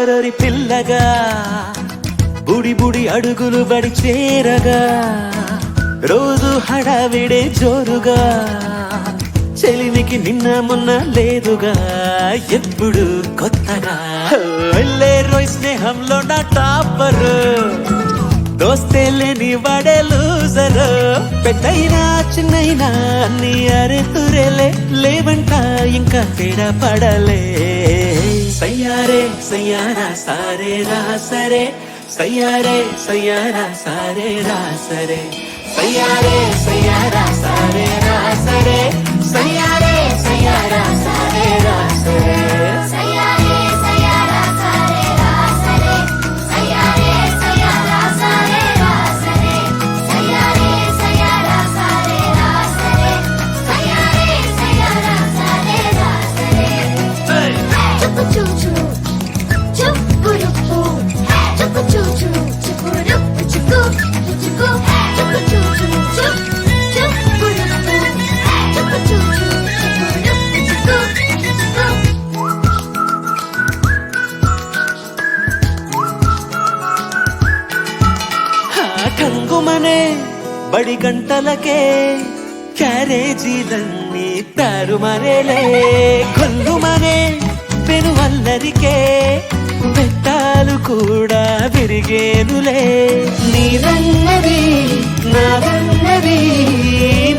ఒరొరొరి పిల్లగా బుడి బుడి అడుగులు బడి చేరగా రోజు హడావిడే జోరుగా చెలిమికి నిన్న మొన్న లేదుగా ఎప్పుడు కొత్తగా వెళ్ళే రోయ్ స్నేహంలో నా టాపర్ దోస్తే లేని వాడే లూజర్ పెద్దయినా చిన్నైనా అన్ని అరే తురేలే లేవంట ఇంకా తేడా పడలే సయ్యారే సయ్యారా సారే రా సరే సయ్యారే సయ్యారా సారే రా సరే సయ్యారే సయ్యారా సారే రా సరే సయ్యారే సయ్యారా సారే రా సరే సయ్యారే సయ్యారా సారే రా సరే సయ్యారే సయ్యారా సారే రా సరే సయ్యారే సయ్యారా సారే రా సరే సయ్యారే సయ్యారా సారే రా సరే చుక్కు చూచు చుక్కు రుక్కు చుక్కు చూచు చుక్కు రుక్కు చుక్కు చుక్కు చుక్కు చూచు చుక్కు రుక్కు చుక్కు చూచు చుక్కు రుక్కు చుక్కు కంగుమనే బడి గంటలకే క్యారేజీలన్నీ తారుమారేలే కొల్లుమనే పెనువల్లరికే బెట్టాలు కూడా విరిగేనులే నీరన్నది నాదన్నది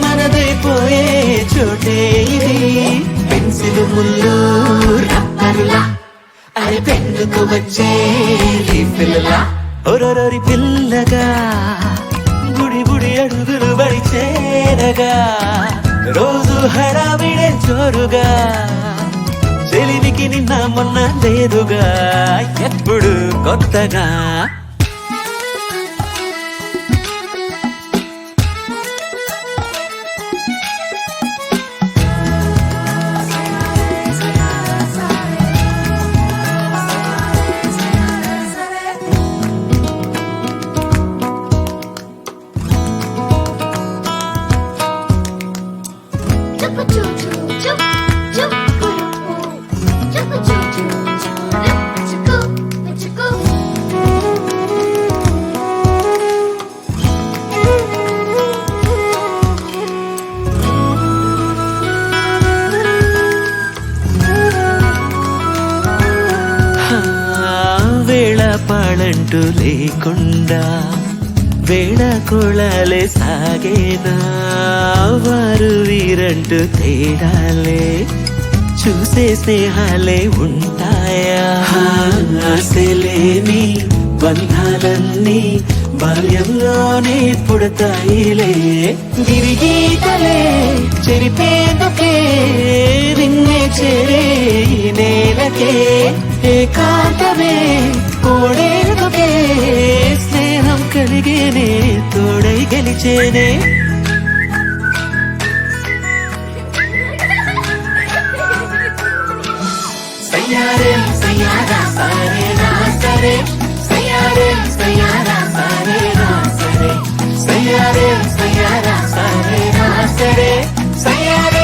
మనదైపోయే చోటే ఇది పెన్సిల్ ముళ్ళు రబ్బరులా అరే పెన్నుకు వచ్చే రీఫిల్లా ఒరొరొరి పిల్లగా గుడి గుడి అడుగులు బడి చేరగా రోజు హడావిడే జోరుగా చెలిమికి నిన్న మొన్న లేదుగా ఎప్పుడు కొత్తగా చుక్కు చూచు చుక్కు రుక్కు చుక్కు చూచు చుక్కు రుక్కు చుక్కు వేళ పాడంటూ లేకుండా వేళ కొళాలే సాగేనా వారు వీరంటూ తేడాలే చూసే స్నేహాలే ఉంటాయా ఆశలేని బంధాలన్నీ బాల్యంలోనే పుడతాయిలే గిరిగీతలే చెరిపేందుకే నిన్నే చేరే ఈ నేలకే ఏకాంతమే కోడేందుకే స్నేహం కలిగేనే తోడై గెలిచేనే సయ్యారే సయ్యారా సారే రా సరే సయ్యారే సయ్యారా సారే రా సరే సయ్యారే సయ్యారా సారే రా సరే సయ్యారే